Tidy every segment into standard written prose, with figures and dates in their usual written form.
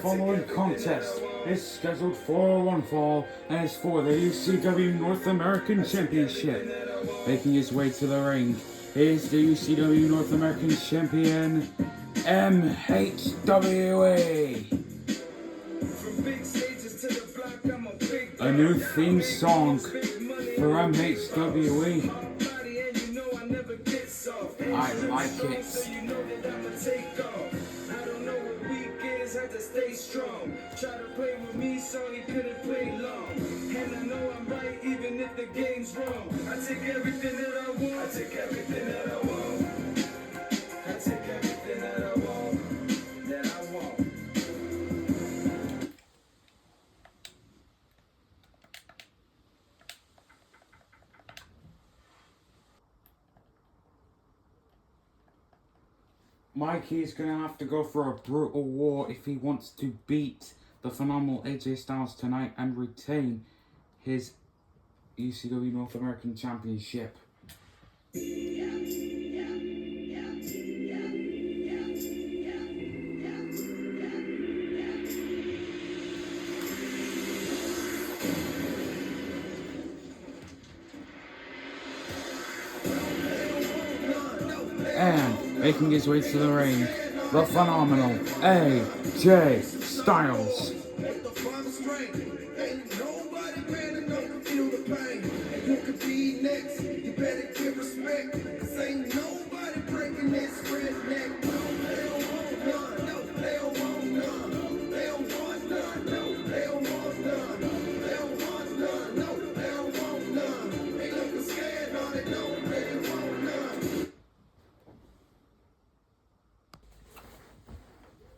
following contest is scheduled for one fall and is for the UCW North American Championship. Making his way to the ring is the UCW North American Champion, MHWA. A new theme song for MHWA. I like it. Had to stay strong. Try to play with me, so he couldn't play long. And I know I'm right, even if the game's wrong. I take everything that I want. I take everything that I want. I take everything that I want. That I want. Mikey is going to have to go for a brutal war if he wants to beat the phenomenal AJ Styles tonight and retain his UCW North American Championship. And making his way to the ring, the phenomenal AJ Styles.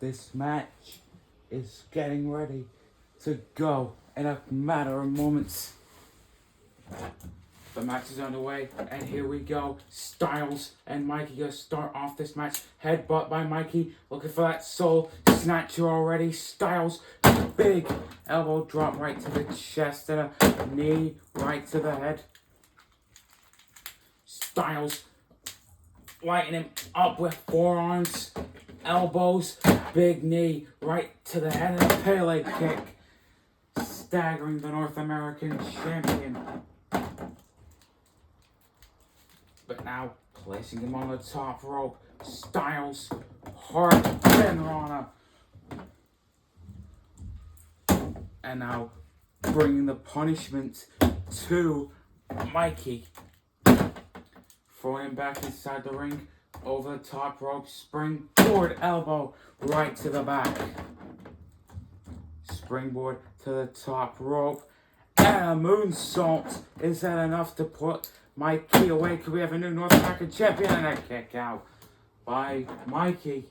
This match is getting ready to go in a matter of moments. The match is underway, and here we go. Styles and Mikey gonna start off this match. Headbutt by Mikey, looking for that soul snatcher already. Styles, big elbow drop right to the chest and a knee right to the head. Styles lighting him up with forearms, elbows, big knee right to the head and a Pele kick. Staggering the North American Champion. But now, placing him on the top rope, Styles, hard pin Rana. And now, bringing the punishment to Mikey. Throwing him back inside the ring, over the top rope, springboard elbow, right to the back. Springboard to the top rope, and a moonsault. Is that enough to put Mikey away? Could we have a new North American Champion? And a kick out by Mikey.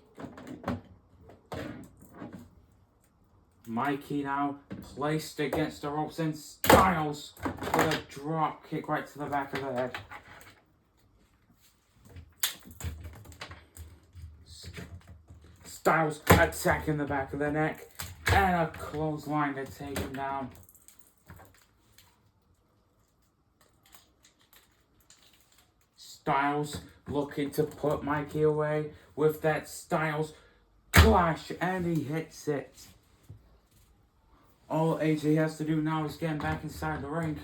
Mikey now placed against the ropes, and Styles with a drop kick right to the back of the head. Styles attacking the back of the neck, and a clothesline to take him down. Styles looking to put Mikey away with that Styles clash, and he hits it. All AJ has to do now is get back inside the ring.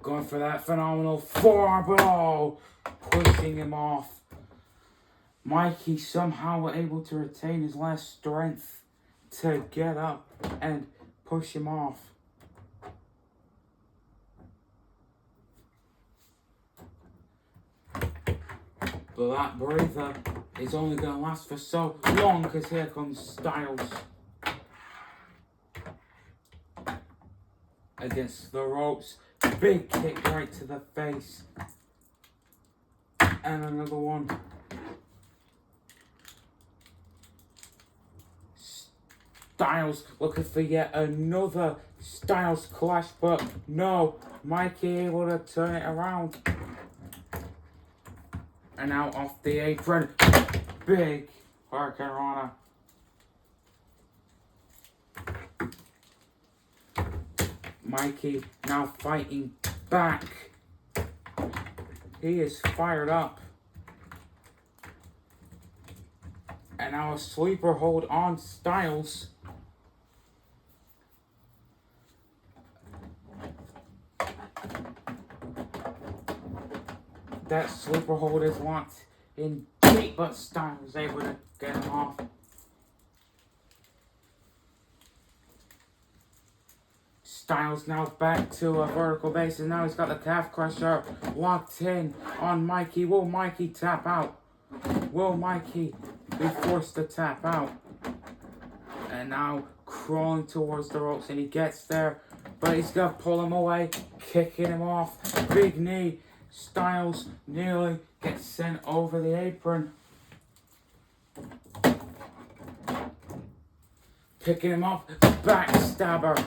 Going for that phenomenal forearm, but pushing him off. Mikey somehow were able to retain his last strength to get up and push him off. But that breather is only going to last for so long, because here comes Styles. Against the ropes. Big kick right to the face. And another one. Styles looking for yet another Styles clash, but no, Mikey able to turn it around. And now off the apron, big Hurricane Rana. Mikey now fighting back. He is fired up. And now a sleeper hold on Styles. That sleeper hold is locked in deep, but Styles able to get him off. Styles now back to a vertical base, and now he's got the calf crusher locked in on Mikey. Will Mikey tap out? Will Mikey be forced to tap out? And now crawling towards the ropes, and he gets there, but he's gonna pull him away, kicking him off. Big knee. Styles nearly gets sent over the apron. Picking him up, backstabber.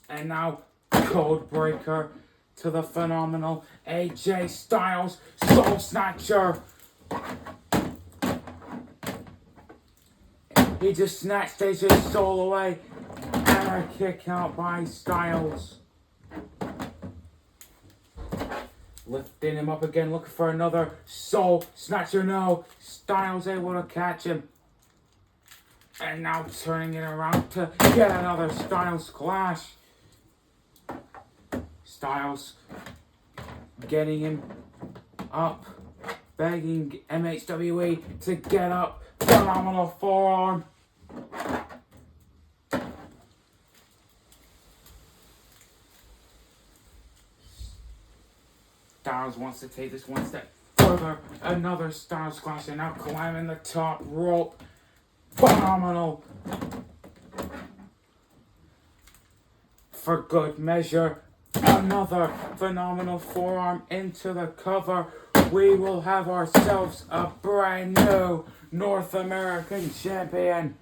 And now Codebreaker to the phenomenal AJ Styles, Soul Snatcher. He just snatched AJ's soul away, and a kick out by Styles. Lifting him up again, looking for another Soul Snatcher. No, Styles able to catch him. And now turning it around to get another Styles Clash. Styles getting him up, begging MHWE to get up. Phenomenal forearm. Styles wants to take this one step further. Another Styles Clash, and now climbing the top rope. Phenomenal. For good measure. Another phenomenal forearm into the cover. We will have ourselves a brand new North American champion.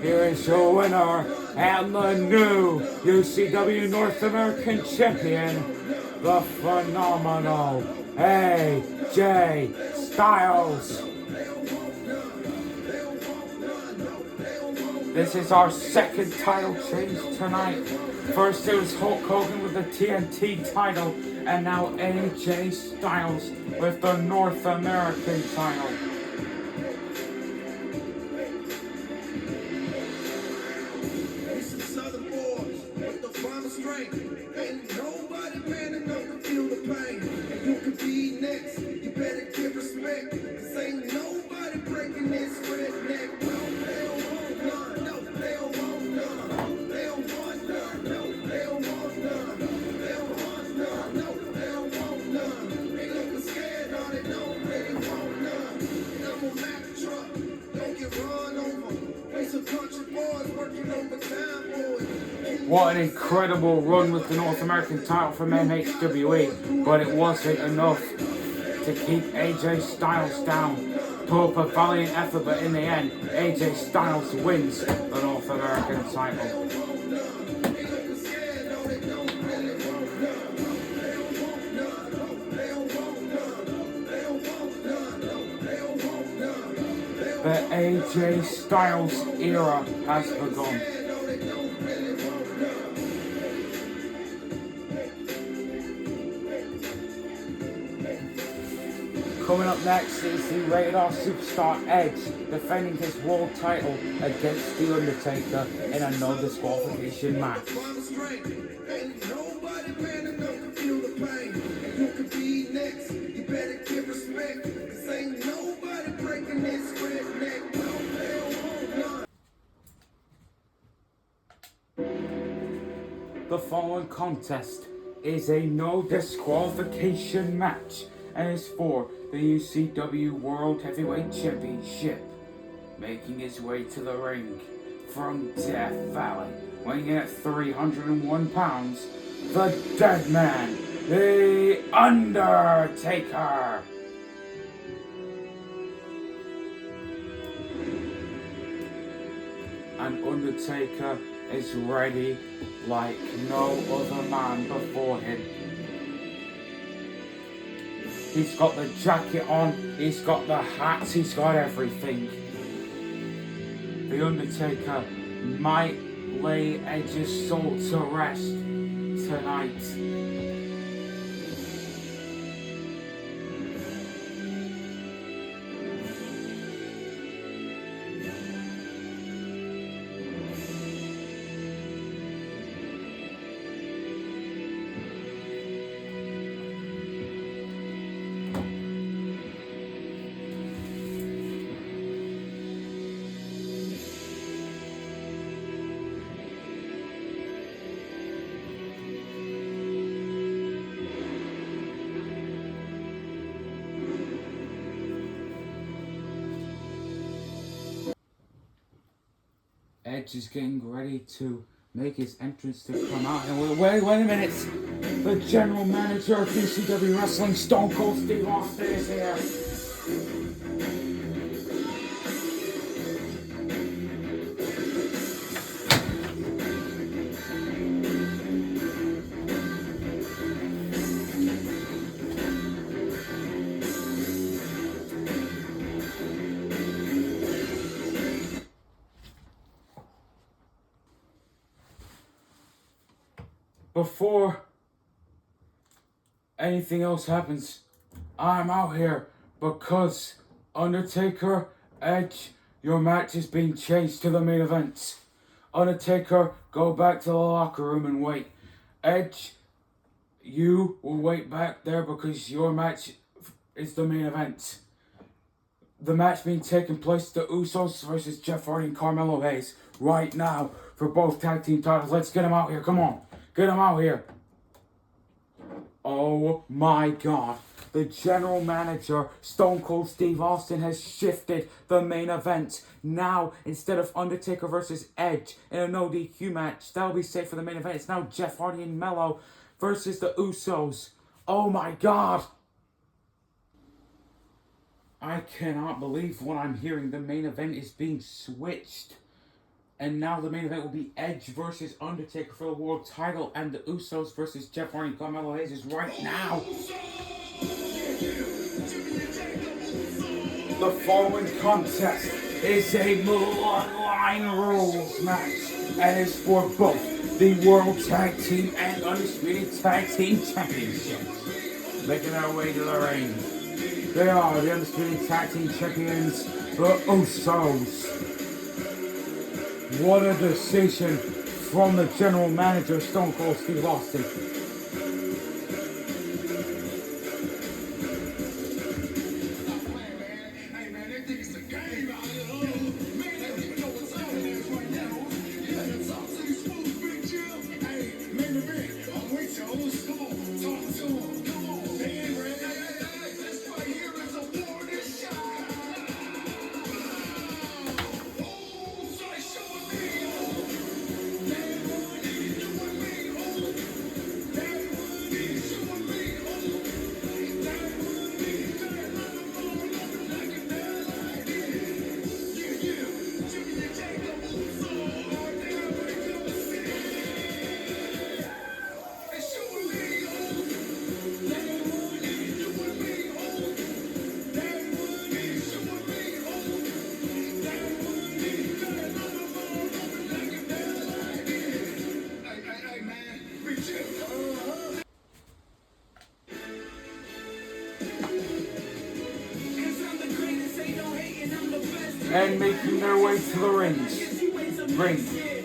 Here is your winner and the new UCW North American champion, the phenomenal AJ Styles. This is our second title change tonight. First it was Hulk Hogan with the TNT title, and now AJ Styles with the North American title. It's the Southern boys with the final strength. Ain't nobody man enough to feel the pain. And you can be next. You better give respect. 'Cause ain't nobody breaking this redneck. No, they don't want none. No, they don't want none. They don't want none. No, they don't want none. They don't want none. No, they don't want none. They looking scared, no, they don't really want none. And I'm on Mack truck. Don't get run over. We some country boys working overtime, boys. What an incredible run with the North American title from MHWE, but it wasn't enough to keep AJ Styles down. Put up a valiant effort, but in the end, AJ Styles wins the North American title. The AJ Styles era has begun. Coming up next is the Rated R Superstar Edge defending his world title against The Undertaker in a no disqualification match. Ain't nobody man enough to feel the pain. And you can be next. You better give respect. 'Cause ain't nobody breaking this redneck. No, they don't want none. The following contest is a no disqualification match and is for the UCW World Heavyweight Championship. Making his way to the ring from Death Valley, weighing in at 301 pounds, the Dead Man, The Undertaker. And Undertaker is ready like no other man before him. He's got the jacket on, he's got the hats, he's got everything. The Undertaker might lay Edge's soul to rest tonight. Edge is getting ready to make his entrance to come out. And wait a minute. The general manager of ECW Wrestling, Stone Cold Steve Austin, is here. Before anything else happens, I'm out here because Undertaker, Edge, your match is being changed to the main event. Undertaker, go back to the locker room and wait. Edge, you will wait back there because your match is the main event. The match being taken place, the Usos versus Jeff Hardy and Carmelo Hayes, right now for both tag team titles. Let's get them out here. Come on. Get him out here. Oh my God. The general manager, Stone Cold Steve Austin, has shifted the main event. Now, instead of Undertaker versus Edge in a no DQ match, that'll be safe for the main event. It's now Jeff Hardy and Mello versus the Usos. Oh my God. I cannot believe what I'm hearing. The main event is being switched. And now the main event will be Edge versus Undertaker for the world title, and the Usos versus Jeff Hardy and Carmelo Hayes is right now. The following contest is a Bloodline Rules match, and is for both the World Tag Team and Undisputed Tag Team Championships. Making their way to the ring, they are the Undisputed Tag Team Champions, the Usos. What a decision from the general manager, Stone Cold Steve Austin. And making their way to the ring,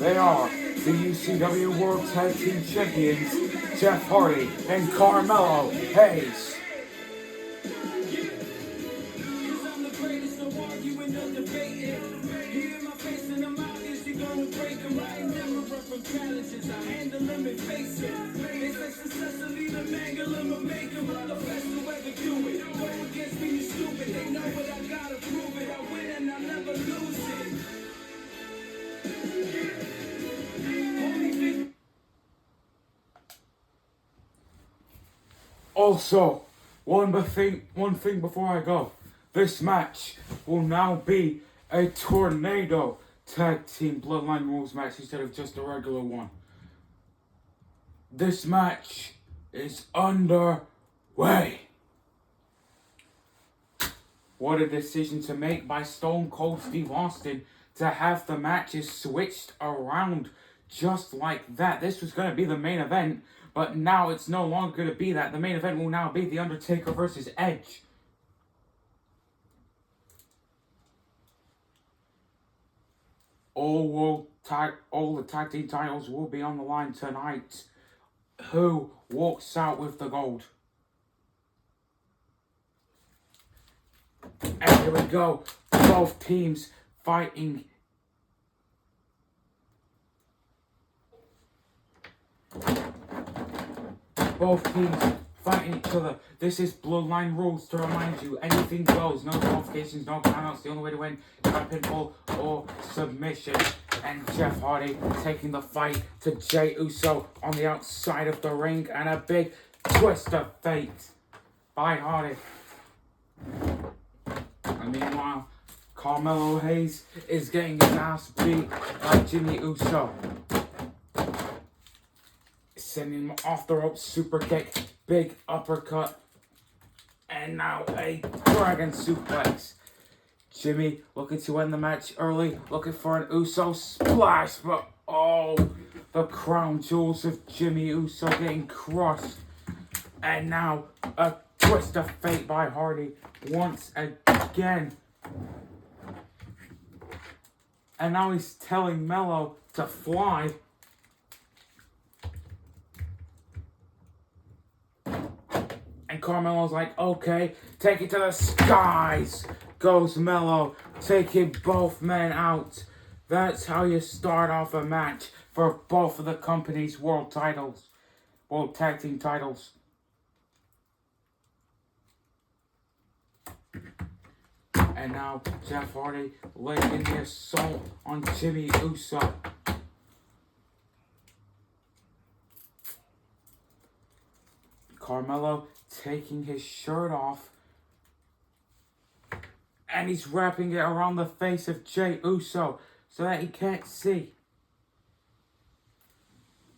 they are the UCW World Tag Team Champions, Jeff Hardy and Carmelo Hayes. Also, one thing before I go. This match will now be a Tornado Tag Team Bloodline Rules match instead of just a regular one. This match is underway. What a decision to make by Stone Cold Steve Austin to have the matches switched around just like that. This was going to be the main event, but now it's no longer going to be that. The main event will now be The Undertaker versus Edge. All the tag team titles will be on the line tonight. Who walks out with the gold? And here we go. Both teams fighting. Both teams fighting each other. This is Bloodline rules to remind you. Anything goes. No qualifications, no countouts. The only way to win is by pinfall or submission. And Jeff Hardy taking the fight to Jey Uso on the outside of the ring. And a big twist of fate by Hardy. And meanwhile, Carmelo Hayes is getting his ass beat by Jimmy Uso. Sending him off the rope, super kick, big uppercut, and now a dragon suplex. Jimmy looking to end the match early, looking for an Uso splash, but oh, the crown jewels of Jimmy Uso getting crushed. And now a twist of fate by Hardy once again. And now he's telling Melo to fly. And Carmelo's like, okay, take it to the skies. Goes Melo, taking both men out. That's how you start off a match for both of the company's world titles. World tag team titles. And now Jeff Hardy laying the assault on Jimmy Uso. Carmelo taking his shirt off. And he's wrapping it around the face of Jey Uso so that he can't see.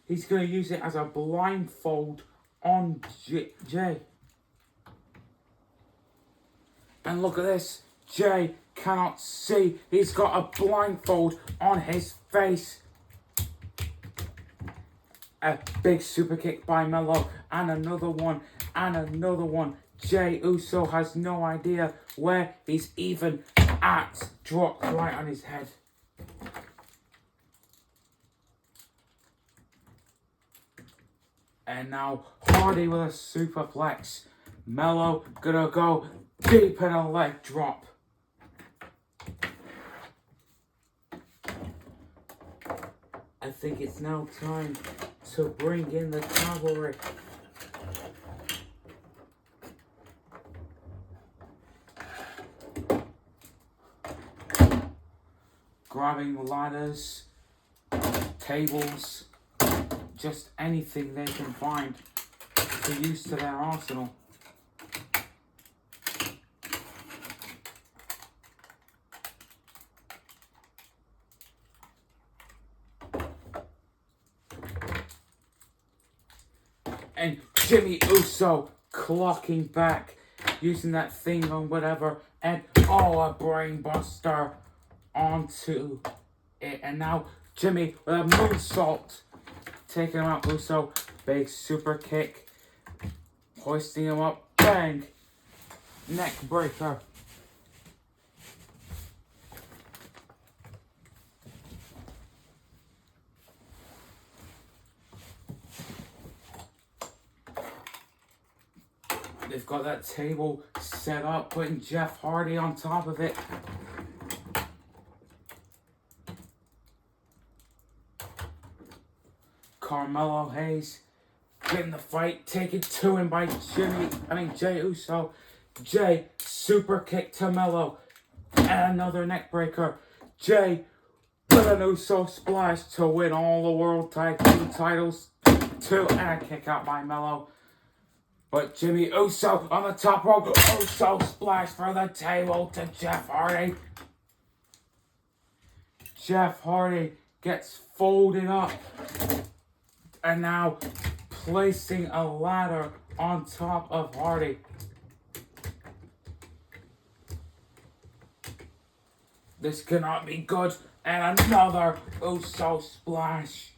He's going to use it as a blindfold on Jey. And look at this. Jey cannot see. He's got a blindfold on his face. A big super kick by Melo. And another one. And another one. Jey Uso has no idea where he's even at. Dropped right on his head. And now Hardy with a superplex. Melo gonna go deep in a leg drop. I think it's now time to bring in the cavalry. Grabbing ladders, tables, just anything they can find to use to their arsenal. And Jimmy Uso clocking back, using that thing on whatever, and oh, a brain buster onto it. And now Jimmy with a moonsault, taking him out. Uso, big super kick, hoisting him up, bang, neck breaker. They've got that table set up, putting Jeff Hardy on top of it. Carmelo Hayes getting the fight, taken to him by Jey Uso. Jey, super kick to Melo. And another neck breaker. Jey with an Uso splash to win all the World Tag Team titles. And a kick out by Melo. But Jimmy Uso on the top rope. Uso splash for the table to Jeff Hardy. Jeff Hardy gets folded up. And now placing a ladder on top of Hardy. This cannot be good. And another Uso splash.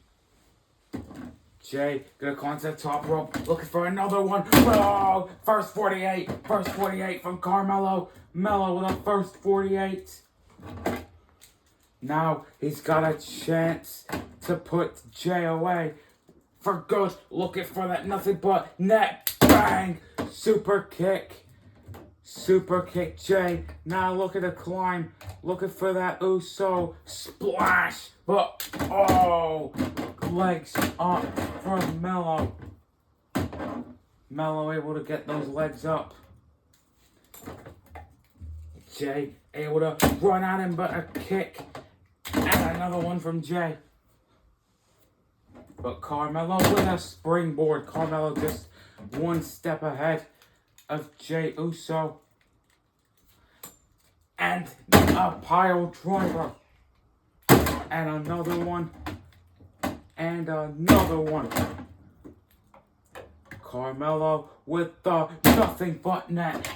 Jay gonna climb to the top rope, looking for another one. Oh, first 48 from Carmelo. Melo with a first 48. Now he's got a chance to put Jay away for good. Looking for that nothing but net. Bang! Super kick. Super kick Jay. Now look at the climb. Looking for that Uso splash. But, oh, legs up from Melo. Melo able to get those legs up. Jay able to run at him, but a kick. And another one from Jay. But Carmelo with a springboard. Carmelo just one step ahead of Jay Uso. And a pile driver. And another one. And another one. Carmelo with the nothing but net.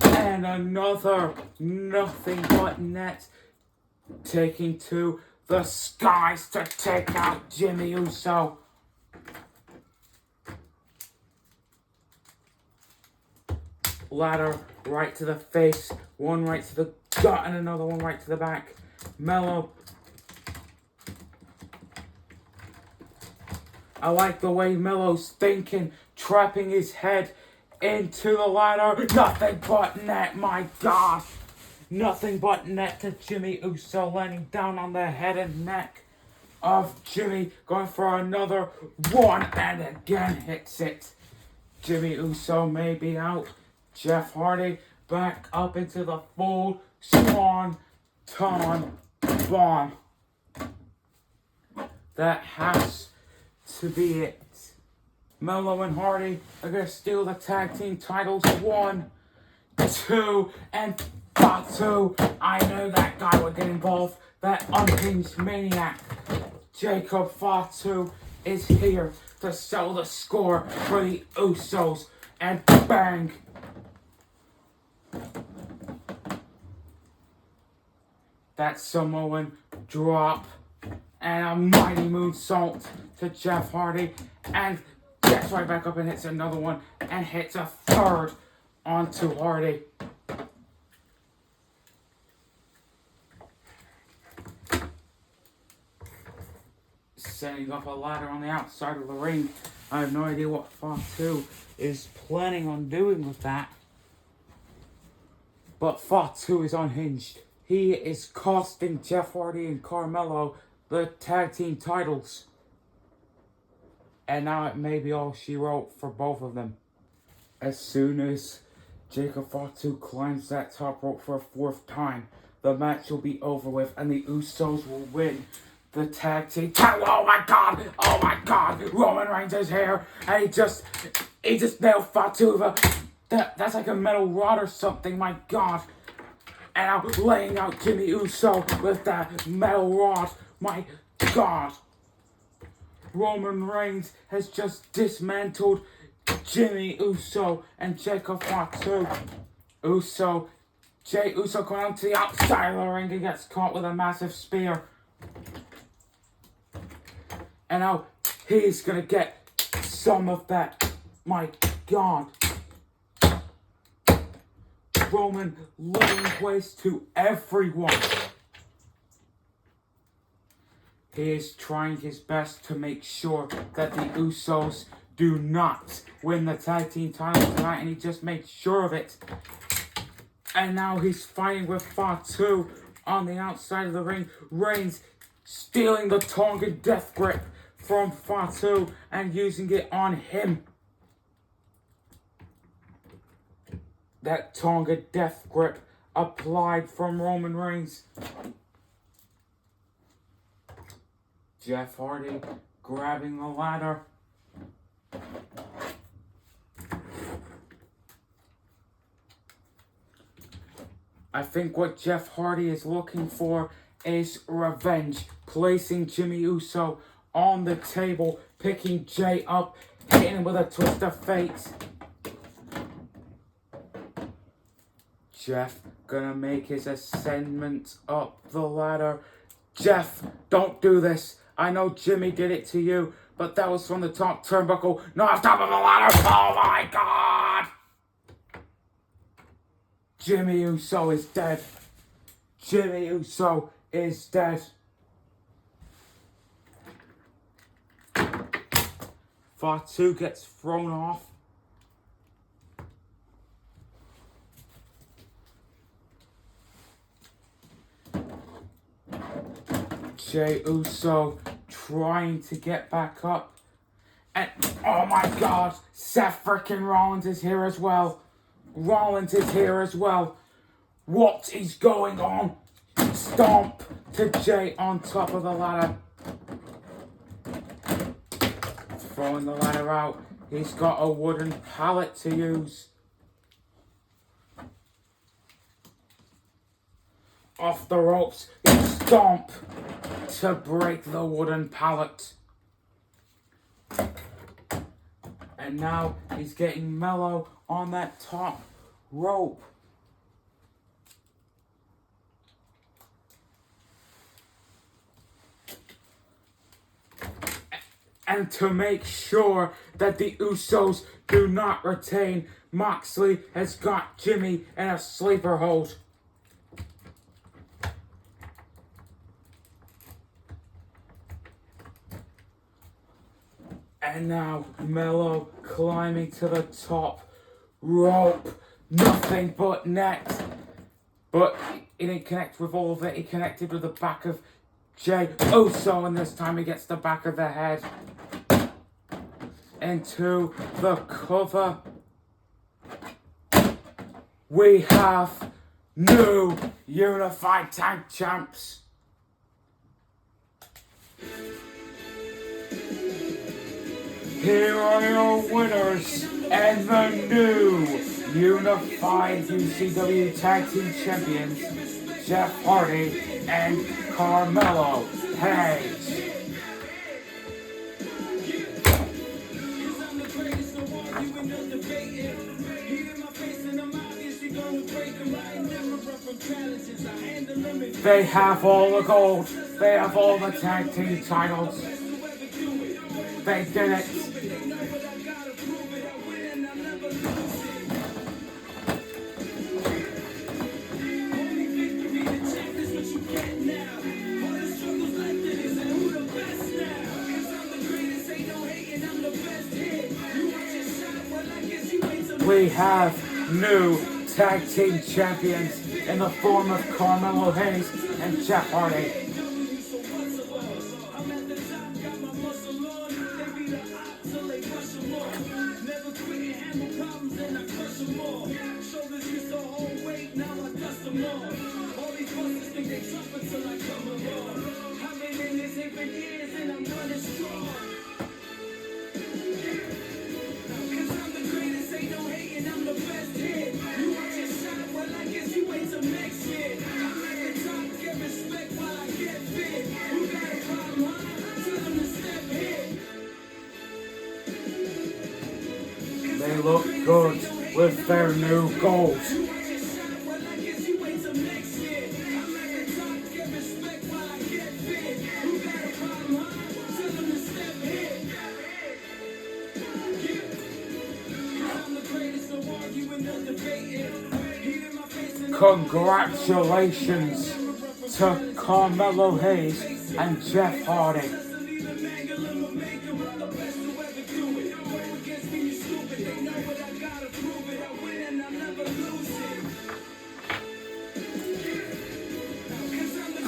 And another nothing but net. Taking to the skies to take out Jimmy Uso. Ladder right to the face, one right to the gut and another one right to the back. Melo. I like the way Melo's thinking, trapping his head into the ladder. Nothing but net, my gosh. Nothing but net to Jimmy Uso, landing down on the head and neck of Jimmy, going for another one and again hits it. Jimmy Uso may be out. Jeff Hardy back up into the full Swan Ton Bomb. That has to be it. Melo and Hardy are going to steal the tag team titles. 1, 2, and Fatu. I knew that guy would get involved. That unhinged maniac. Jacob Fatu is here to settle the score for the Usos. And bang! That Samoan drop and a mighty moonsault to Jeff Hardy, and gets right back up and hits another one and hits a third onto Hardy. Setting up a ladder on the outside of the ring. I have no idea what Fatu is planning on doing with that. But Fatu is unhinged. He is costing Jeff Hardy and Carmelo the tag team titles. And now it may be all she wrote for both of them. As soon as Jacob Fatu climbs that top rope for a 4th time, the match will be over with and the Usos will win the tag team title. Oh my god! Oh my god! Roman Reigns is here and he just nailed Fatu. That's like a metal rod or something, my god. And I'm laying out Jimmy Uso with that metal rod. My God. Roman Reigns has just dismantled Jimmy Uso and Jacob Fatu. Jay Uso going out to the outside of the ring and gets caught with a massive spear. And now he's going to get some of that. My God. Roman laying waste to everyone. He is trying his best to make sure that the Usos do not win the tag team titles tonight, and he just made sure of it. And now he's fighting with Fatu on the outside of the ring. Reigns stealing the Tongan Death Grip from Fatu and using it on him. That Tonga Death Grip applied from Roman Reigns. Jeff Hardy grabbing the ladder. I think what Jeff Hardy is looking for is revenge. Placing Jimmy Uso on the table, picking Jay up, hitting him with a twist of fate. Jeff gonna make his ascendment up the ladder. Jeff, don't do this. I know Jimmy did it to you, but that was from the top turnbuckle, not top of the ladder. Oh my God! Jimmy Uso is dead. Jimmy Uso is dead. Fatu gets thrown off. Jey Uso trying to get back up. And oh my God, Seth freaking Rollins is here as well. Rollins is here as well. What is going on? Stomp to Jey on top of the ladder. Throwing the ladder out. He's got a wooden pallet to use. Off the ropes. Stomp to break the wooden pallet. And now he's getting Mello on that top rope. And to make sure that the Usos do not retain, Moxley has got Jimmy in a sleeper hold. And now Mello climbing to the top rope. Nothing but net. But he didn't connect with all of it. He connected with the back of Jey Uso, and this time he gets the back of the head. Into the cover. We have new Unified Tag Champs. Here are your winners and the new Unified UCW Tag Team Champions, Jeff Hardy and Carmelo Hayes. They have all the gold. They have all the tag team titles. They did it. We have new tag team champions in the form of Carmelo Hayes and Jeff Hardy. They look good with their new gold. Congratulations to Carmelo Hayes and Jeff Hardy.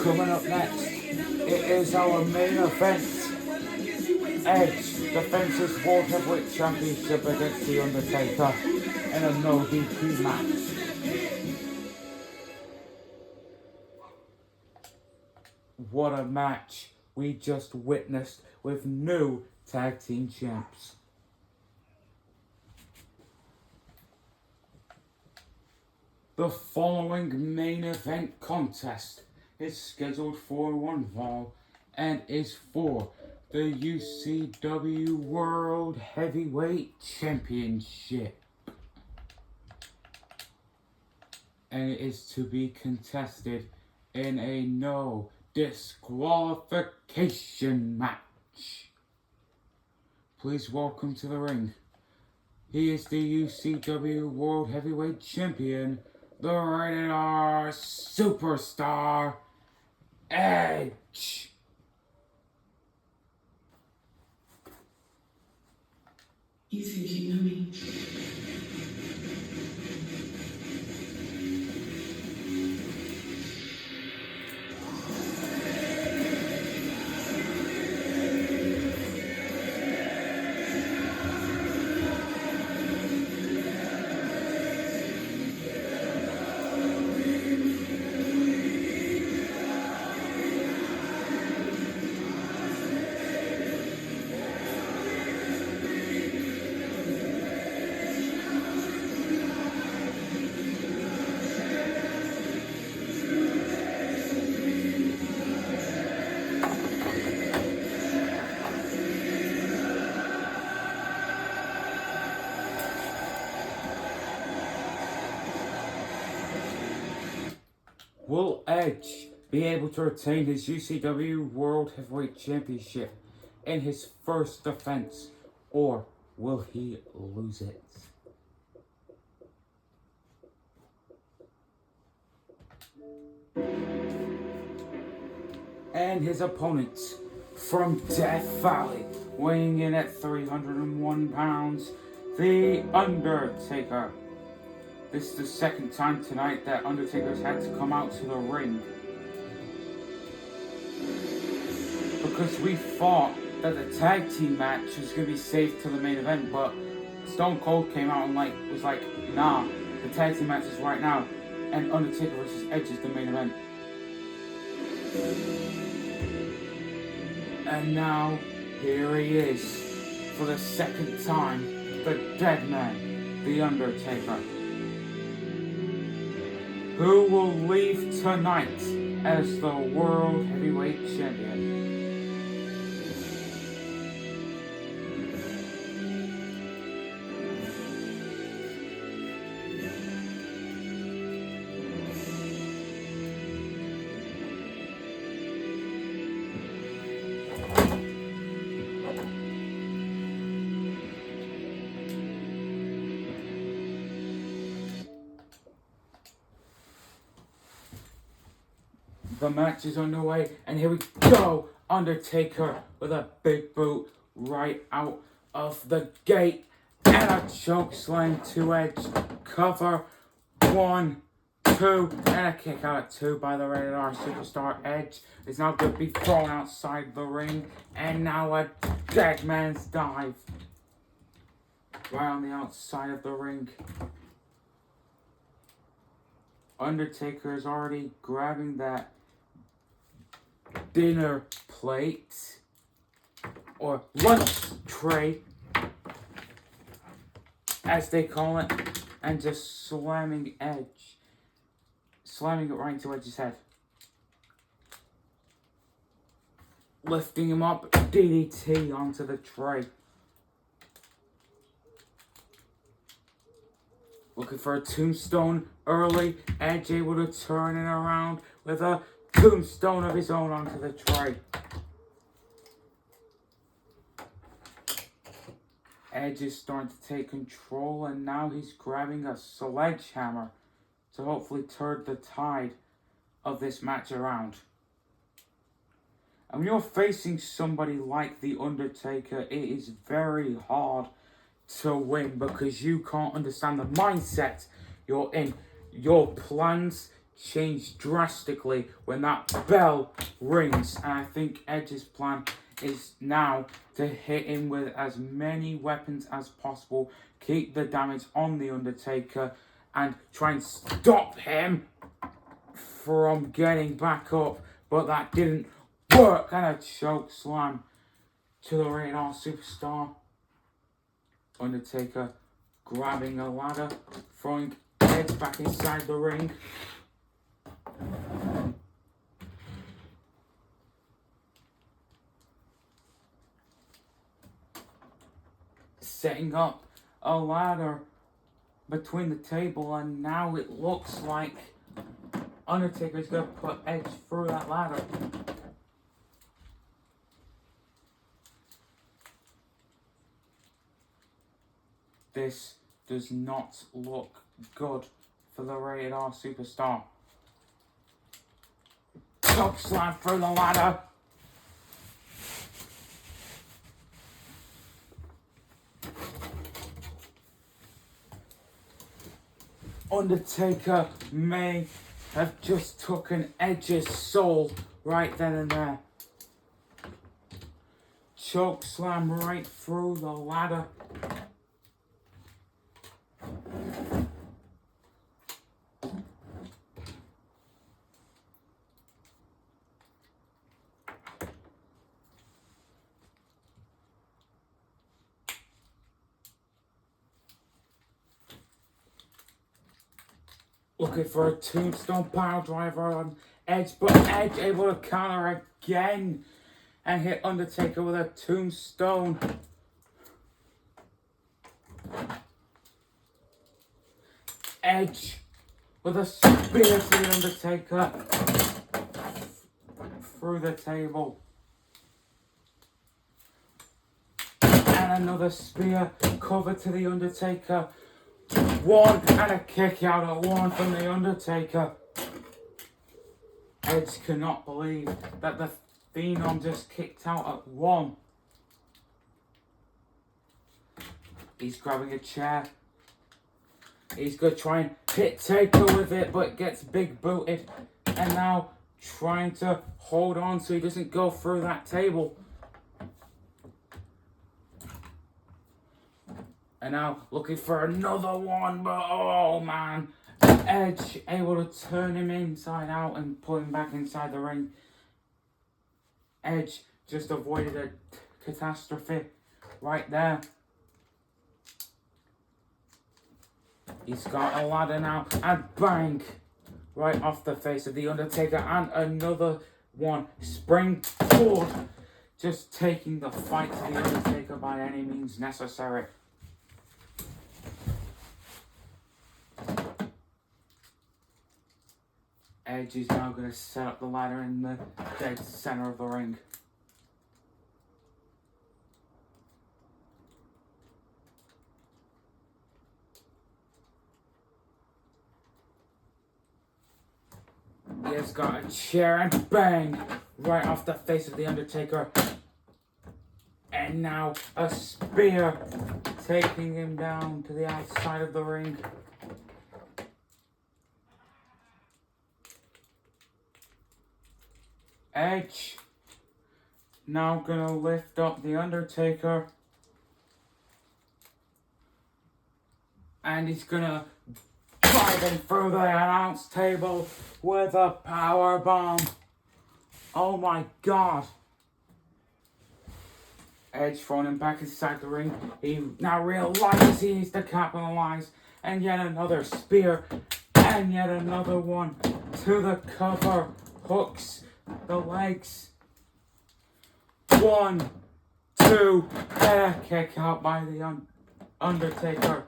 Coming up next, it is our main event. Edge defends his World Heavyweight Championship against The Undertaker in a no DQ match. What a match we just witnessed with new tag team champs. The following main event contest is scheduled for one fall and is for the UCW World Heavyweight Championship. and it is to be contested in a no disqualification match. Please welcome to the ring. He is the UCW World Heavyweight Champion, the Rated R Superstar, Edge. You think you know me? Will Edge be able to retain his UCW World Heavyweight Championship in his first defense, or will he lose it? And his opponent from Death Valley, weighing in at 301 pounds, The Undertaker. This is the second time tonight that Undertaker's had to come out to the ring. Because we thought that the tag team match was going to be safe to the main event, but Stone Cold came out and was like, nah, the tag team match is right now, and Undertaker vs. Edge is the main event. And now, here he is, for the second time, the dead man, The Undertaker, who will leave tonight as the World Heavyweight Champion. The match is underway, and here we go. Undertaker with a big boot right out of the gate, and a choke slam to Edge. Cover 1, 2, and a kick out at 2 by the Rated R Superstar. Edge is now going to be thrown outside the ring, and now a dead man's dive right on the outside of the ring. Undertaker is already grabbing that dinner plate or lunch tray, as they call it, and just slamming it right into Edge's head, lifting him up, DDT onto the tray. Looking for a tombstone early. Edge able to turn it around with a tombstone of his own onto the tray. Edge is starting to take control, and now he's grabbing a sledgehammer to hopefully turn the tide of this match around. And when you're facing somebody like The Undertaker, it is very hard to win because you can't understand the mindset you're in. Your plans change drastically when that bell rings, and I think Edge's plan is now to hit him with as many weapons as possible, keep the damage on The Undertaker, and try and stop him from getting back up, but that didn't work, and a choke slam to the Rated R Superstar. Undertaker grabbing a ladder, throwing Edge back inside the ring. Setting up a ladder between the table, and now it looks like Undertaker's gonna put Edge through that ladder. This does not look good for the Rated R Superstar. Choke slam through the ladder. Undertaker may have just taken Edge's soul right then and there. Choke slam right through the ladder. Looking for a tombstone pile driver on Edge, but Edge able to counter again and hit Undertaker with a tombstone. Edge with a spear to the Undertaker through the table. And another spear cover to the Undertaker. One and a kick out at one from the Undertaker. Edge cannot believe that the Phenom just kicked out at one. He's grabbing a chair. He's going to try and hit Taker with it, but gets big booted. And now trying to hold on so he doesn't go through that table. And now looking for another one, but oh man. Edge able to turn him inside out and pull him back inside the ring. Edge just avoided a catastrophe right there. He's got a ladder now and bang! Right off the face of the Undertaker, and another one. Springboard. Just taking the fight to the Undertaker by any means necessary. Edge is now going to set up the ladder in the dead center of the ring. He has got a chair and bang! Right off the face of the Undertaker. And now a spear taking him down to the outside of the ring. Edge now gonna lift up the Undertaker, and he's gonna drive him through the announce table with a power bomb. Oh my god! Edge throwing him back inside the ring. He now realizes he needs to capitalize, and yet another spear, and yet another one to the cover. Hooks the legs. 1, 2, air kick out by the Undertaker.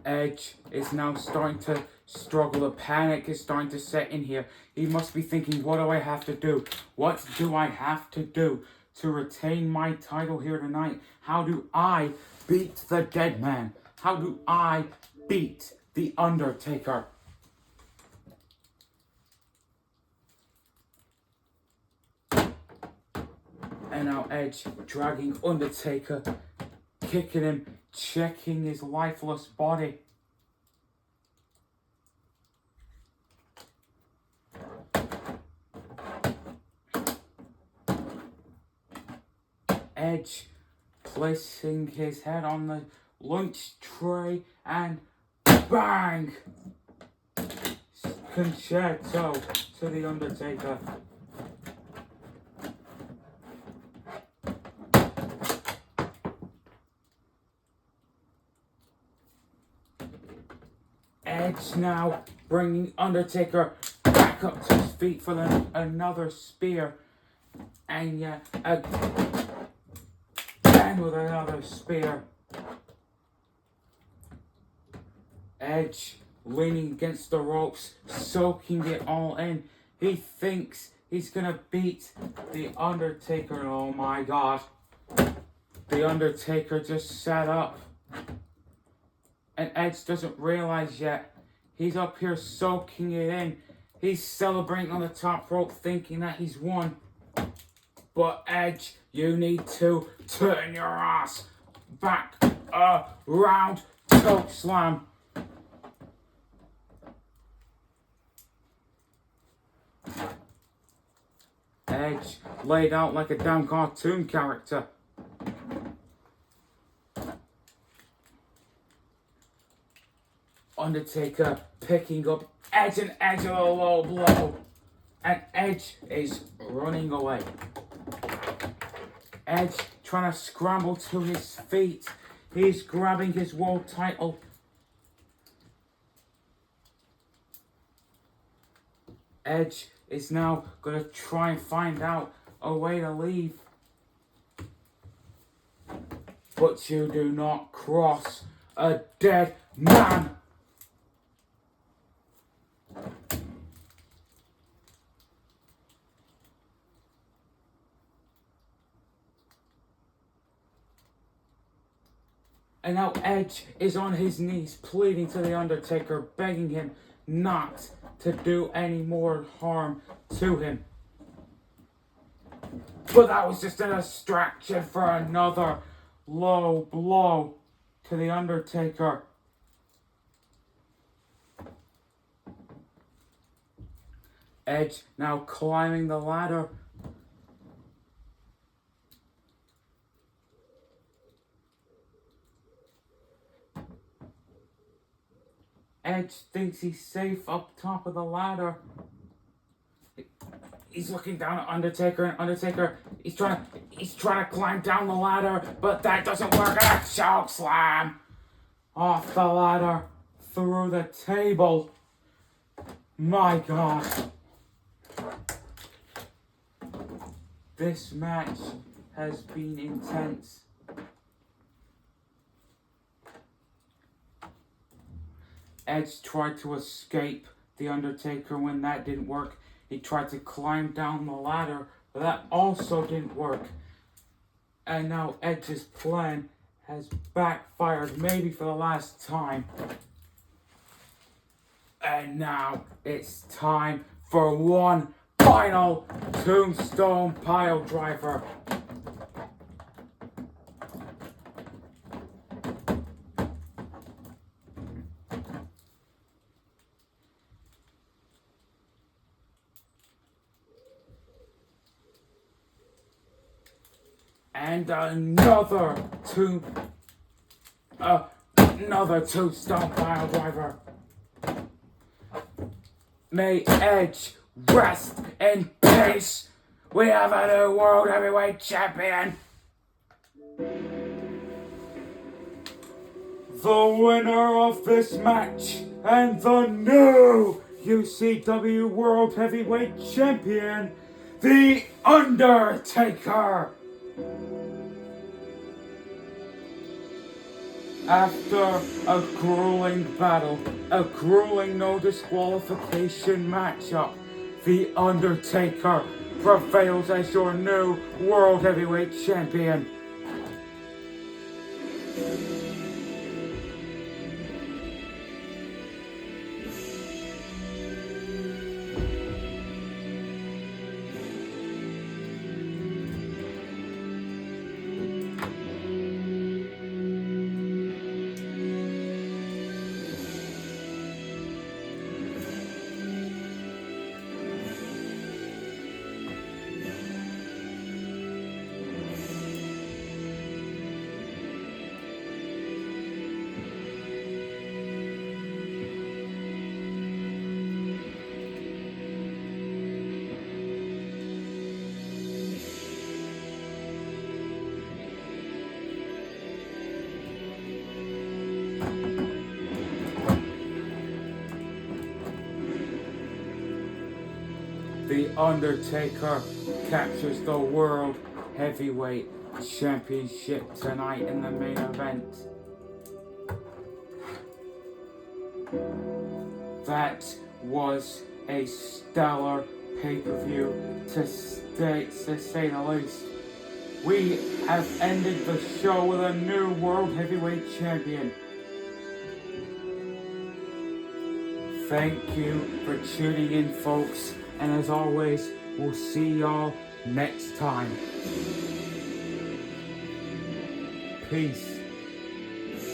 Edge is now starting to struggle. The panic is starting to set in here. He must be thinking, what do I have to do? What do I have to do to retain my title here tonight? How do I beat the dead man? How do I beat the Undertaker? And now Edge dragging Undertaker, kicking him, checking his lifeless body. Edge placing his head on the lunch tray and bang! Concerto to the Undertaker. Edge now bringing Undertaker back up to his feet for another spear. And yeah, and and with another spear. Edge leaning against the ropes, soaking it all in. He thinks he's gonna beat The Undertaker. Oh my god. The Undertaker just sat up. And Edge doesn't realize yet. He's up here soaking it in. He's celebrating on the top rope thinking that he's won. But Edge, you need to turn your ass back around. Choke slam. Edge laid out like a damn cartoon character. Undertaker picking up Edge and Edge with a low blow. And Edge is running away. Edge trying to scramble to his feet. He's grabbing his world title. Edge is now going to try and find out a way to leave. But you do not cross a dead man. And now Edge is on his knees, pleading to The Undertaker, begging him not to do any more harm to him. But that was just a distraction for another low blow to The Undertaker. Edge now climbing the ladder. Edge thinks he's safe up top of the ladder. He's looking down at Undertaker, and Undertaker, he's trying to climb down the ladder, but that doesn't work. And a choke slam off the ladder through the table. My God. This match has been intense. Edge tried to escape The Undertaker. When that didn't work, he tried to climb down the ladder, but that also didn't work. And now Edge's plan has backfired, maybe for the last time. And now it's time for one final tombstone pile driver. And another tombstone pile driver. May Edge rest in peace. We have a new World Heavyweight Champion. The winner of this match and the new UCW World Heavyweight Champion, The Undertaker. After a grueling battle, a grueling no disqualification matchup, The Undertaker prevails as your new World Heavyweight Champion. The Undertaker captures the World Heavyweight Championship tonight in the main event. That was a stellar pay-per-view to say the least. We have ended the show with a new World Heavyweight Champion. Thank you for tuning in, folks, and as always, we'll see y'all next time. Peace.